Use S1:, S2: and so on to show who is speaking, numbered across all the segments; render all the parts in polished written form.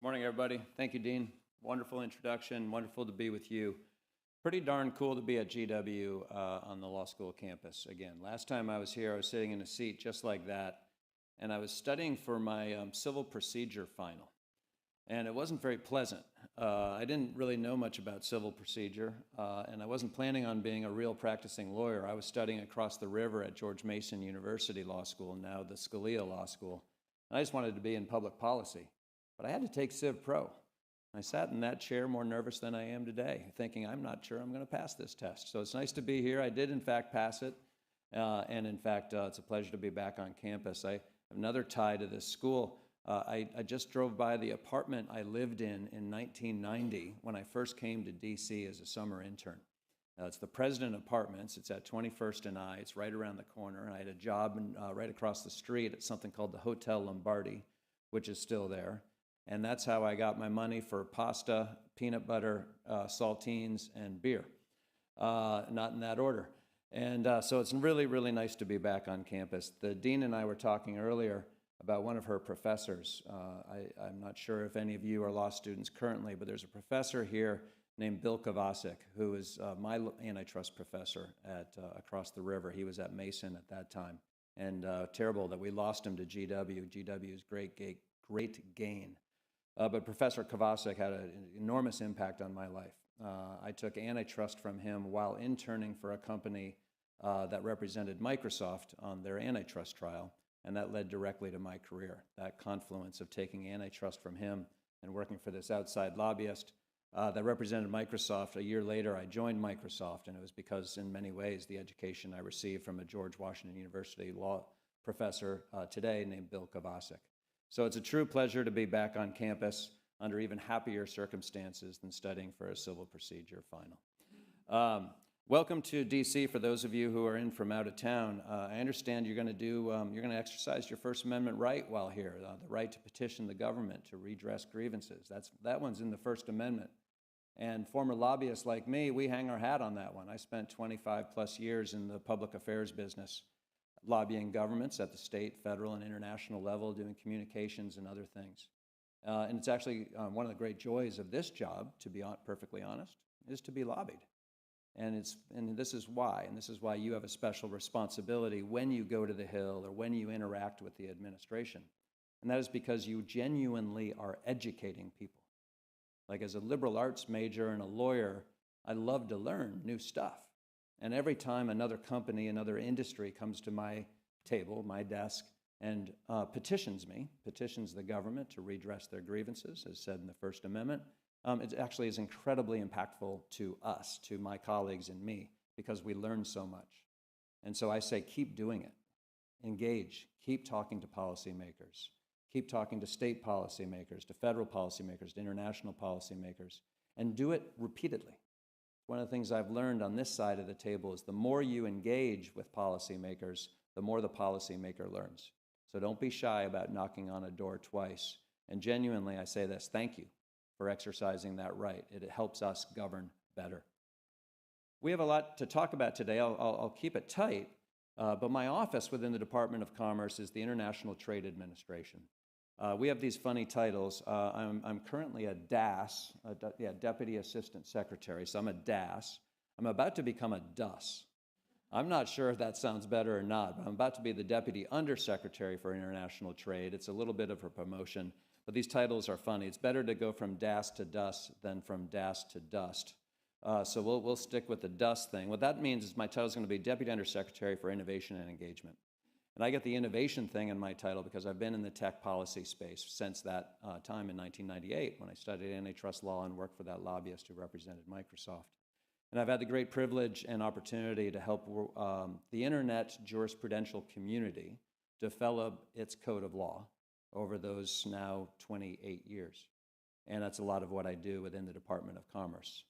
S1: Morning, everybody. Thank you, Dean. Wonderful introduction. Wonderful to be with you. Pretty darn cool to be at GW on the law school campus again. Last time I was here, I was sitting in a seat just like that, and I was studying for my civil procedure final. And it wasn't very pleasant. I didn't really know much about civil procedure, and I wasn't planning on being a real practicing lawyer. I was studying across the river at George Mason University Law School, now the Scalia Law School. And I just wanted to be in public policy. But I had to take Civ Pro. I sat in that chair more nervous than I am today, thinking I'm not sure I'm going to pass this test. So it's nice to be here. I did, in fact, pass it. And in fact, it's a pleasure to be back on campus. I have another tie to this school. I just drove by the apartment I lived in 1990 when I first came to DC as a summer intern. It's the President Apartments. It's at 21st and I. It's right around the corner. And I had a job right across the street at something called the Hotel Lombardi, which is still there. And that's how I got my money for pasta, peanut butter, saltines, and beer. Not in that order. And so it's really, really nice to be back on campus. The dean and I were talking earlier about one of her professors. I'm not sure if any of you are law students currently, but there's a professor here named Bill Kovacic, who is my antitrust professor at across the river. He was at Mason at that time. And terrible that we lost him to GW. GW's great gain. But Professor Kovacic had an enormous impact on my life. I took antitrust from him while interning for a company that represented Microsoft on their antitrust trial, and that led directly to my career. That confluence of taking antitrust from him and working for this outside lobbyist that represented Microsoft. A year later, I joined Microsoft, and it was because, in many ways, the education I received from a George Washington University law professor today named Bill Kovacic. So it's a true pleasure to be back on campus under even happier circumstances than studying for a civil procedure final. Welcome to DC for those of you who are in from out of town. I understand you're going to exercise your First Amendment right while here, the right to petition the government to redress grievances. That one's in the First Amendment. And former lobbyists like me, we hang our hat on that one. I spent 25 plus years in the public affairs business, lobbying governments at the state, federal, and international level, doing communications and other things. And it's actually one of the great joys of this job, to be perfectly honest, is to be lobbied. And this is why you have a special responsibility when you go to the Hill or when you interact with the administration. And that is because you genuinely are educating people. Like as a liberal arts major and a lawyer, I love to learn new stuff. And every time another company, another industry comes to my table, my desk, and petitions the government to redress their grievances, as said in the First Amendment, it actually is incredibly impactful to us, to my colleagues and me, because we learn so much. And so I say, keep doing it. Engage. Keep talking to policymakers. Keep talking to state policymakers, to federal policymakers, to international policymakers, and do it repeatedly. One of the things I've learned on this side of the table is the more you engage with policymakers, the more the policymaker learns. So don't be shy about knocking on a door twice. And genuinely, I say this, thank you for exercising that right. It helps us govern better. We have a lot to talk about today. I'll keep it tight, but my office within the Department of Commerce is the International Trade Administration. We have these funny titles. I'm currently a DAS, Deputy Assistant Secretary, so I'm a DAS. I'm about to become a DUS. I'm not sure if that sounds better or not, but I'm about to be the Deputy Undersecretary for International Trade. It's a little bit of a promotion, but these titles are funny. It's better to go from DAS to DUS than from DAS to dust. So we'll stick with the DUS thing. What that means is my title is going to be Deputy Undersecretary for Innovation and Engagement. And I get the innovation thing in my title because I've been in the tech policy space since that time in 1998 when I studied antitrust law and worked for that lobbyist who represented Microsoft. And I've had the great privilege and opportunity to help the internet jurisprudential community develop its code of law over those now 28 years. And that's a lot of what I do within the Department of Commerce.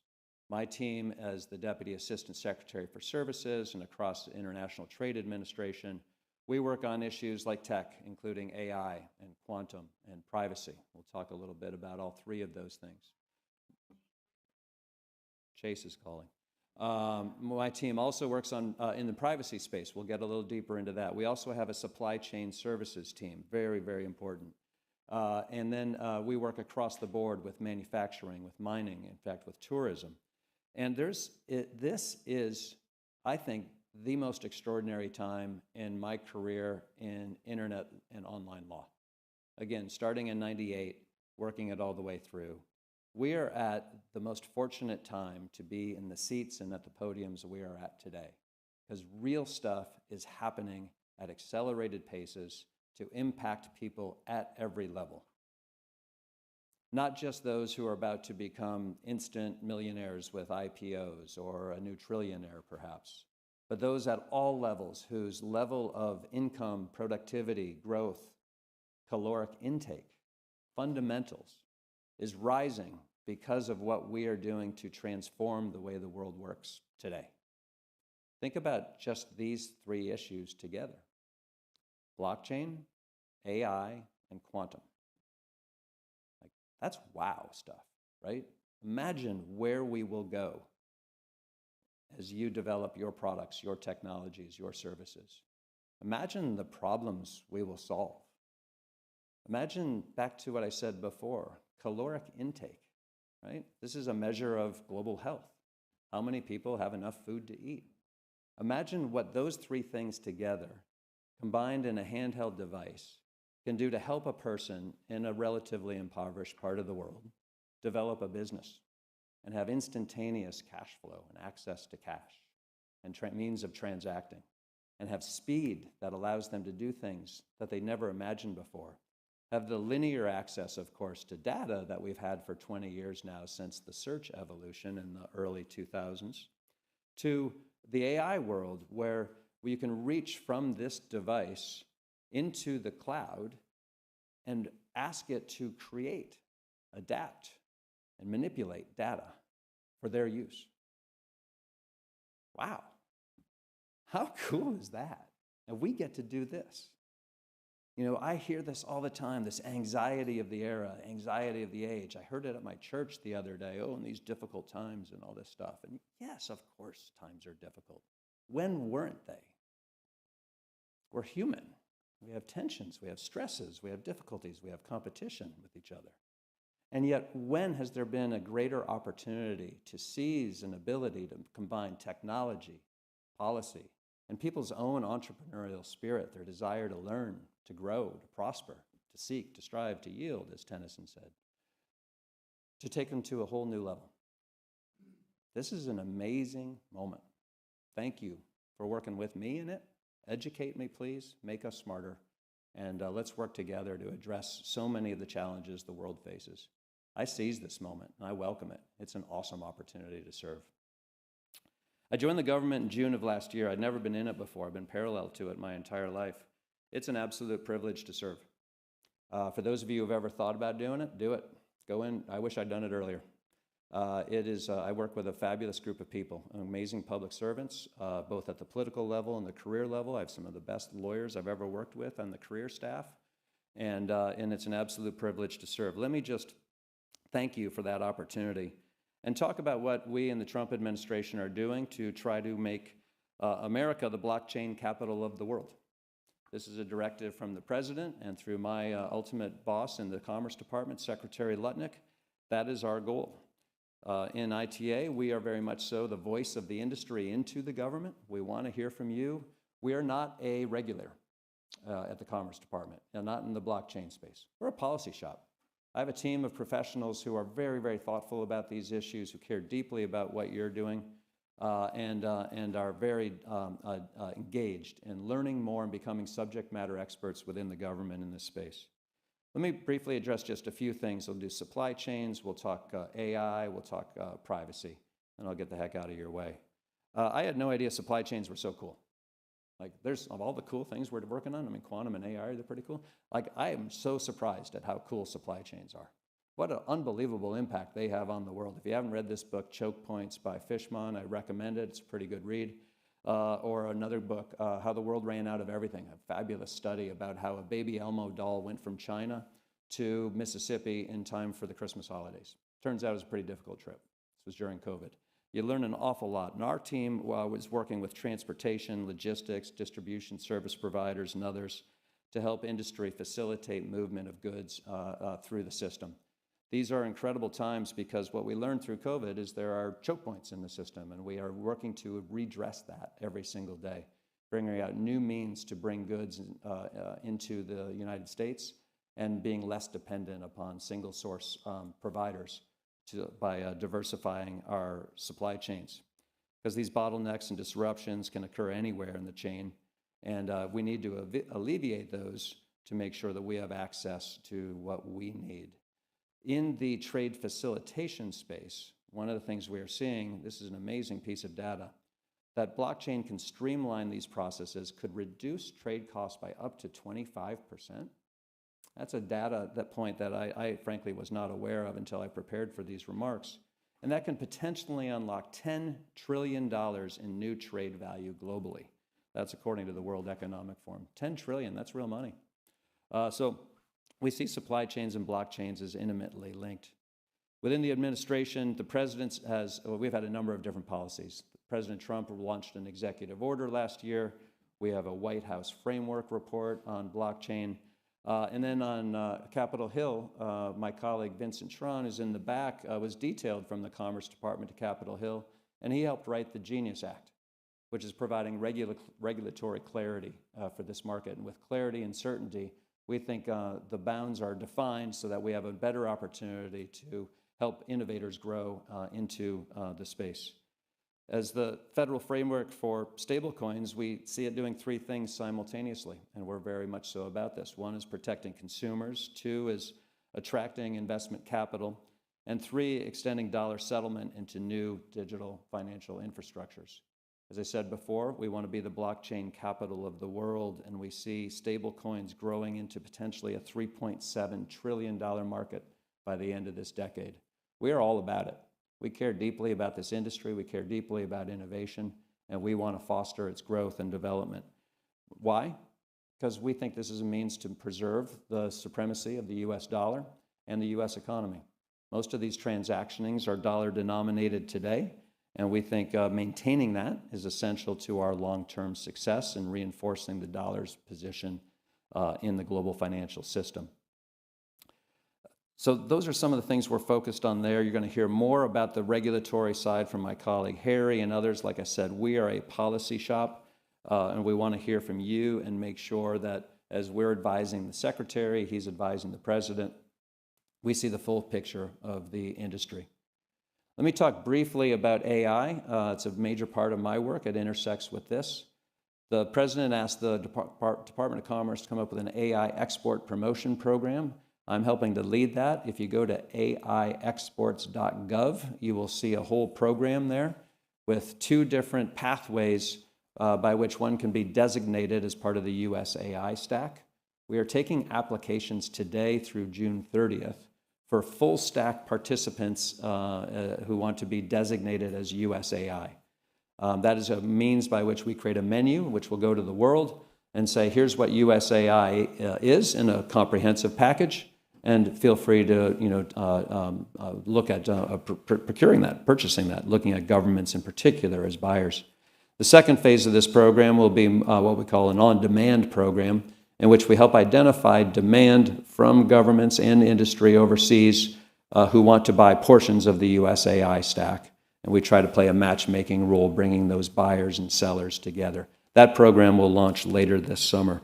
S1: My team as the Deputy Assistant Secretary for Services and across the International Trade Administration, we work on issues like tech, including AI and quantum and privacy. We'll talk a little bit about all three of those things. Chase is calling. My team also works on in the privacy space. We'll get a little deeper into that. We also have a supply chain services team, very, very important. And then we work across the board with manufacturing, with mining, in fact, with tourism. And this is, I think, the most extraordinary time in my career in internet and online law. Again, starting in '98, working it all the way through. We are at the most fortunate time to be in the seats and at the podiums we are at today, because real stuff is happening at accelerated paces to impact people at every level. Not just those who are about to become instant millionaires with IPOs or a new trillionaire perhaps, but those at all levels whose level of income, productivity, growth, caloric intake, fundamentals is rising because of what we are doing to transform the way the world works today. Think about just these three issues together: blockchain, AI, and quantum. Like, that's wow stuff, right? Imagine where we will go as you develop your products, your technologies, your services. Imagine the problems we will solve. Imagine, back to what I said before, caloric intake, right? This is a measure of global health. How many people have enough food to eat? Imagine what those three things together, combined in a handheld device, can do to help a person in a relatively impoverished part of the world develop a business and have instantaneous cash flow and access to cash and means of transacting, and have speed that allows them to do things that they never imagined before. Have the linear access, of course, to data that we've had for 20 years now since the search evolution in the early 2000s, to the AI world where you can reach from this device into the cloud and ask it to create, adapt, and manipulate data for their use. Wow. How cool is that? And we get to do this. You know, I hear this all the time, this anxiety of the era, anxiety of the age. I heard it at my church the other day, oh, in these difficult times and all this stuff. And yes, of course, times are difficult. When weren't they? We're human. We have tensions, we have stresses, we have difficulties, we have competition with each other. And yet, when has there been a greater opportunity to seize an ability to combine technology, policy, and people's own entrepreneurial spirit, their desire to learn, to grow, to prosper, to seek, to strive, to yield, as Tennyson said, to take them to a whole new level? This is an amazing moment. Thank you for working with me in it. Educate me, please. Make us smarter. And let's work together to address so many of the challenges the world faces. I seize this moment, and I welcome it. It's an awesome opportunity to serve. I joined the government in June of last year. I'd never been in it before. I've been parallel to it my entire life. It's an absolute privilege to serve. For those of you who've ever thought about doing it, do it. Go in. I wish I'd done it earlier. I work with a fabulous group of people, amazing public servants, both at the political level and the career level. I have some of the best lawyers I've ever worked with on the career staff, and it's an absolute privilege to serve. Let me just thank you for that opportunity and talk about what we in the Trump administration are doing to try to make America the blockchain capital of the world. This is a directive from the president and through my ultimate boss in the Commerce Department, Secretary Lutnick. That is our goal. In ITA, we are very much so the voice of the industry into the government. We want to hear from you. We are not a regulator at the Commerce Department, and not in the blockchain space. We're a policy shop. I have a team of professionals who are very, very thoughtful about these issues, who care deeply about what you're doing, and are very engaged in learning more and becoming subject matter experts within the government in this space. Let me briefly address just a few things. We'll do supply chains, we'll talk AI, we'll talk privacy, and I'll get the heck out of your way. I had no idea supply chains were so cool. Like, there's, of all the cool things we're working on, I mean, quantum and AI, they're pretty cool. Like, I am so surprised at how cool supply chains are. What an unbelievable impact they have on the world. If you haven't read this book, Choke Points by Fishman, I recommend it. It's a pretty good read. Or another book, How the World Ran Out of Everything, a fabulous study about how a baby Elmo doll went from China to Mississippi in time for the Christmas holidays. Turns out it was a pretty difficult trip. This was during COVID. You learn an awful lot. And our team was working with transportation, logistics, distribution service providers, and others to help industry facilitate movement of goods through the system. These are incredible times because what we learned through COVID is there are choke points in the system, and we are working to redress that every single day, bringing out new means to bring goods into the United States and being less dependent upon single source providers by diversifying our supply chains. Because these bottlenecks and disruptions can occur anywhere in the chain, and we need to alleviate those to make sure that we have access to what we need. In the trade facilitation space, one of the things we are seeing, this is an amazing piece of data, that blockchain can streamline these processes, could reduce trade costs by up to 25%. That's a point that I frankly was not aware of until I prepared for these remarks. And that can potentially unlock $10 trillion in new trade value globally. That's according to the World Economic Forum. 10 trillion, that's real money. So we see supply chains and blockchains as intimately linked. Within the administration, the president we've had a number of different policies. President Trump launched an executive order last year. We have a White House framework report on blockchain. And then on Capitol Hill, my colleague Vincent Schron, who's in the back, was detailed from the Commerce Department to Capitol Hill, and he helped write the Genius Act, which is providing regulatory clarity for this market. And with clarity and certainty, we think the bounds are defined so that we have a better opportunity to help innovators grow into the space. As the federal framework for stablecoins, we see it doing three things simultaneously, and we're very much so about this. One is protecting consumers, two is attracting investment capital, and three, extending dollar settlement into new digital financial infrastructures. As I said before, we want to be the blockchain capital of the world, and we see stablecoins growing into potentially a $3.7 trillion market by the end of this decade. We are all about it. We care deeply about this industry, we care deeply about innovation, and we want to foster its growth and development. Why? Because we think this is a means to preserve the supremacy of the US dollar and the US economy. Most of these transactionings are dollar denominated today, and we think maintaining that is essential to our long-term success and reinforcing the dollar's position in the global financial system. So those are some of the things we're focused on there. You're going to hear more about the regulatory side from my colleague Harry and others. Like I said, we are a policy shop, and we want to hear from you and make sure that as we're advising the secretary, he's advising the president, we see the full picture of the industry. Let me talk briefly about AI. It's a major part of my work. It intersects with this. The president asked the Department of Commerce to come up with an AI export promotion program. I'm helping to lead that. If you go to aiexports.gov, you will see a whole program there with two different pathways by which one can be designated as part of the US AI stack. We are taking applications today through June 30th for full stack participants who want to be designated as US AI. That is a means by which we create a menu which will go to the world and say, here's what US AI is in a comprehensive package, and feel free to look at procuring that, purchasing that, looking at governments in particular as buyers. The second phase of this program will be what we call an on-demand program, in which we help identify demand from governments and industry overseas who want to buy portions of the US AI stack. And we try to play a matchmaking role, bringing those buyers and sellers together. That program will launch later this summer.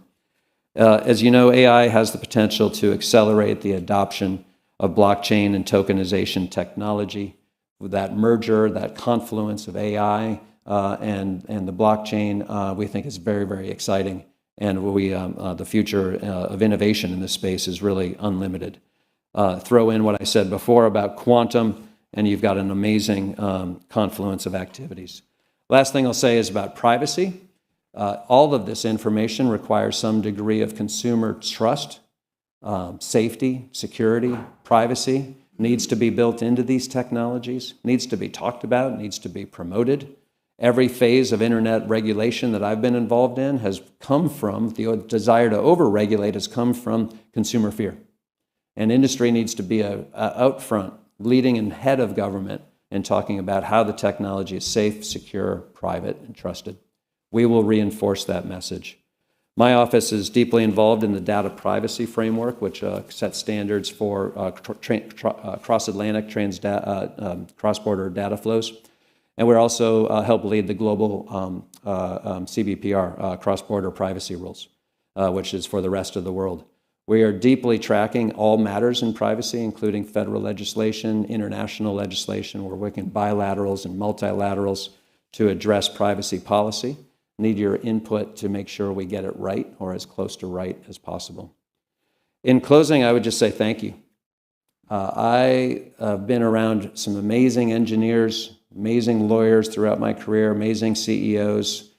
S1: As you know, AI has the potential to accelerate the adoption of blockchain and tokenization technology. With that merger, that confluence of AI and the blockchain, we think is very, very exciting. And the future of innovation in this space is really unlimited. Throw in what I said before about quantum, and you've got an amazing confluence of activities. Last thing I'll say is about privacy. All of this information requires some degree of consumer trust, safety, security, privacy, needs to be built into these technologies, needs to be talked about, needs to be promoted. Every phase of internet regulation that I've been involved in has come from, the desire to over-regulate has come from consumer fear. And industry needs to be out front, leading and head of government and talking about how the technology is safe, secure, private, and trusted. We will reinforce that message. My office is deeply involved in the data privacy framework, which sets standards for cross-Atlantic cross-border data flows. And we're also help lead the global CBPR, cross-border privacy rules, which is for the rest of the world. We are deeply tracking all matters in privacy, including federal legislation, international legislation. We're working bilaterals and multilaterals to address privacy policy. Need your input to make sure we get it right, or as close to right as possible. In closing, I would just say thank you. I have been around some amazing engineers, amazing lawyers throughout my career, amazing CEOs.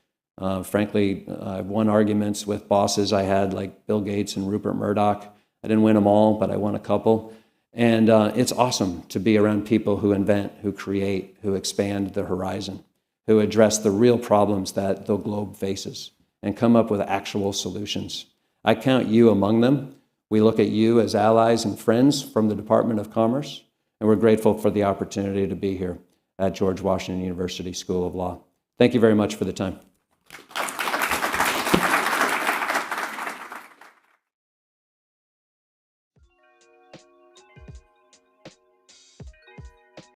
S1: Frankly, I've won arguments with bosses I had like Bill Gates and Rupert Murdoch. I didn't win them all, but I won a couple. And it's awesome to be around people who invent, who create, who expand the horizon, who address the real problems that the globe faces and come up with actual solutions. I count you among them. We look at you as allies and friends from the Department of Commerce, and we're grateful for the opportunity to be here at George Washington University School of Law. Thank you very much for the time.